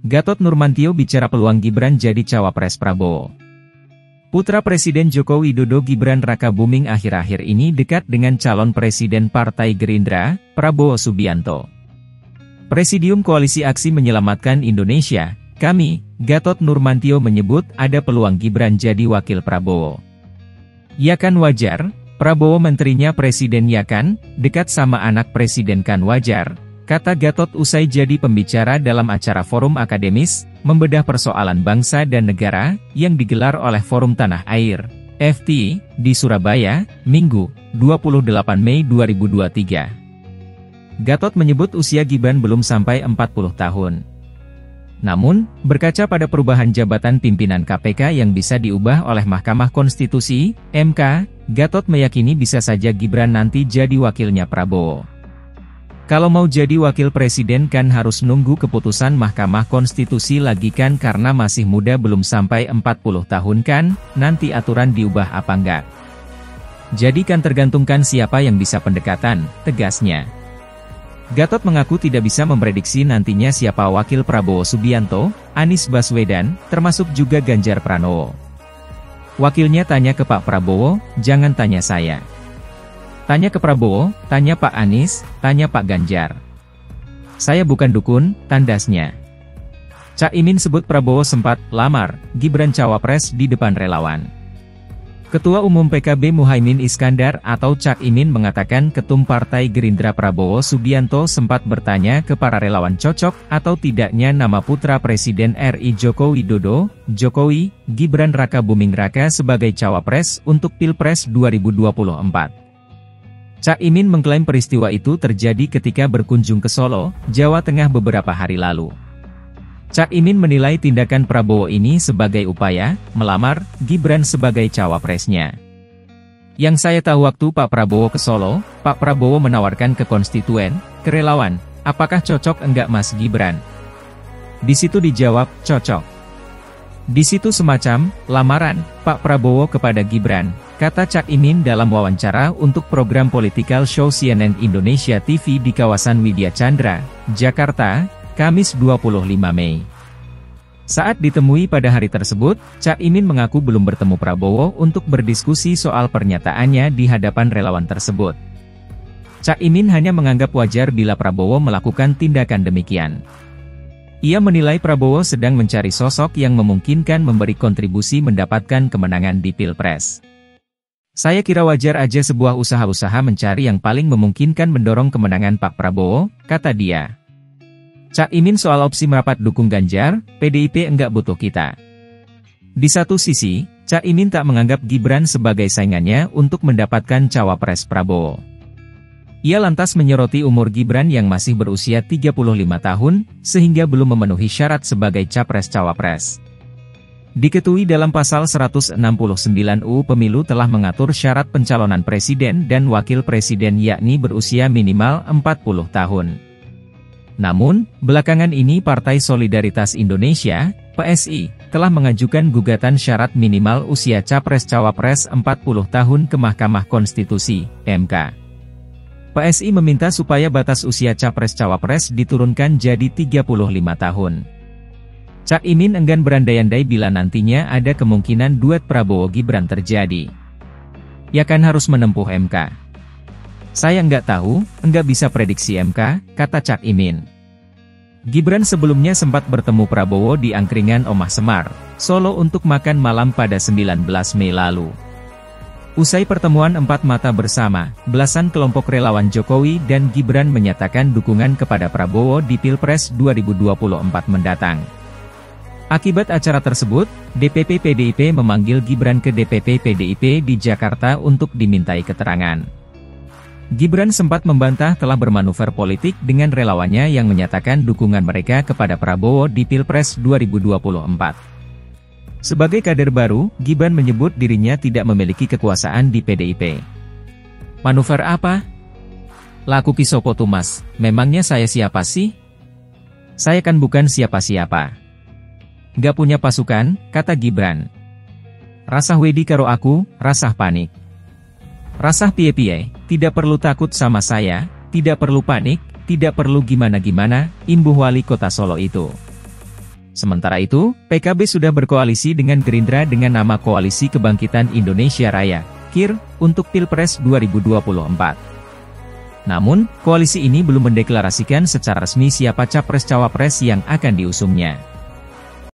Gatot Nurmantio bicara peluang Gibran jadi cawapres Prabowo. Putra Presiden Joko Widodo Gibran Rakabuming akhir-akhir ini dekat dengan calon Presiden Partai Gerindra, Prabowo Subianto. Presidium Koalisi Aksi Menyelamatkan Indonesia, kami, Gatot Nurmantio menyebut ada peluang Gibran jadi wakil Prabowo. Ya kan wajar, Prabowo menterinya Presiden ya kan, dekat sama anak Presiden kan wajar, kata Gatot usai jadi pembicara dalam acara Forum Akademis, Membedah Persoalan Bangsa dan Negara, yang digelar oleh Forum Tanah Air, FT, di Surabaya, Minggu, 28 Mei 2023. Gatot menyebut usia Gibran belum sampai 40 tahun. Namun, berkaca pada perubahan jabatan pimpinan KPK yang bisa diubah oleh Mahkamah Konstitusi, MK, Gatot meyakini bisa saja Gibran nanti jadi wakilnya Prabowo. Kalau mau jadi wakil presiden kan harus nunggu keputusan Mahkamah Konstitusi lagi kan karena masih muda belum sampai 40 tahun kan, nanti aturan diubah apa enggak. Jadi kan tergantungkan siapa yang bisa pendekatan, tegasnya. Gatot mengaku tidak bisa memprediksi nantinya siapa wakil Prabowo Subianto, Anies Baswedan, termasuk juga Ganjar Pranowo. Wakilnya tanya ke Pak Prabowo, jangan tanya saya. Tanya ke Prabowo, tanya Pak Anies, tanya Pak Ganjar. Saya bukan dukun, tandasnya. Cak Imin sebut Prabowo sempat lamar Gibran cawapres di depan relawan. Ketua Umum PKB Muhaimin Iskandar atau Cak Imin mengatakan Ketum Partai Gerindra Prabowo Subianto sempat bertanya ke para relawan cocok atau tidaknya nama putra Presiden RI Joko Widodo, Jokowi, Gibran Rakabuming Raka sebagai cawapres untuk Pilpres 2024. Cak Imin mengklaim peristiwa itu terjadi ketika berkunjung ke Solo, Jawa Tengah beberapa hari lalu. Cak Imin menilai tindakan Prabowo ini sebagai upaya melamar Gibran sebagai cawapresnya. Yang saya tahu waktu Pak Prabowo ke Solo, Pak Prabowo menawarkan ke konstituen, ke relawan, apakah cocok enggak Mas Gibran? Di situ dijawab, cocok. Di situ semacam lamaran Pak Prabowo kepada Gibran, kata Cak Imin dalam wawancara untuk program Political Show CNN Indonesia TV di kawasan Widya Chandra, Jakarta, Kamis 25 Mei. Saat ditemui pada hari tersebut, Cak Imin mengaku belum bertemu Prabowo untuk berdiskusi soal pernyataannya di hadapan relawan tersebut. Cak Imin hanya menganggap wajar bila Prabowo melakukan tindakan demikian. Ia menilai Prabowo sedang mencari sosok yang memungkinkan memberi kontribusi mendapatkan kemenangan di Pilpres. Saya kira wajar aja sebuah usaha-usaha mencari yang paling memungkinkan mendorong kemenangan Pak Prabowo, kata dia. Cak Imin soal opsi merapat dukung Ganjar, PDIP enggak butuh kita. Di satu sisi, Cak Imin tak menganggap Gibran sebagai saingannya untuk mendapatkan cawapres Prabowo. Ia lantas menyoroti umur Gibran yang masih berusia 35 tahun, sehingga belum memenuhi syarat sebagai capres-cawapres. Diketahui dalam pasal 169 UU Pemilu telah mengatur syarat pencalonan presiden dan wakil presiden yakni berusia minimal 40 tahun. Namun, belakangan ini Partai Solidaritas Indonesia, PSI, telah mengajukan gugatan syarat minimal usia capres-cawapres 40 tahun ke Mahkamah Konstitusi, MK. PSI meminta supaya batas usia capres-cawapres diturunkan jadi 35 tahun. Cak Imin enggan berandai-andai bila nantinya ada kemungkinan duet Prabowo-Gibran terjadi. Ya kan harus menempuh MK. Saya nggak tahu, nggak bisa prediksi MK, kata Cak Imin. Gibran sebelumnya sempat bertemu Prabowo di angkringan Omah Semar, Solo untuk makan malam pada 19 Mei lalu. Usai pertemuan empat mata bersama, belasan kelompok relawan Jokowi dan Gibran menyatakan dukungan kepada Prabowo di Pilpres 2024 mendatang. Akibat acara tersebut, DPP PDIP memanggil Gibran ke DPP PDIP di Jakarta untuk dimintai keterangan. Gibran sempat membantah telah bermanuver politik dengan relawannya yang menyatakan dukungan mereka kepada Prabowo di Pilpres 2024. Sebagai kader baru, Gibran menyebut dirinya tidak memiliki kekuasaan di PDIP. Manuver apa? Laku kisopo tuh mas, memangnya saya siapa sih? Saya kan bukan siapa-siapa. Gak punya pasukan, kata Gibran. Rasah wedi karo aku, rasah panik. Rasah piye-piye, tidak perlu takut sama saya, tidak perlu panik, tidak perlu gimana-gimana, imbuh wali kota Solo itu. Sementara itu, PKB sudah berkoalisi dengan Gerindra dengan nama Koalisi Kebangkitan Indonesia Raya, KIR, untuk Pilpres 2024. Namun, koalisi ini belum mendeklarasikan secara resmi siapa capres-cawapres yang akan diusungnya.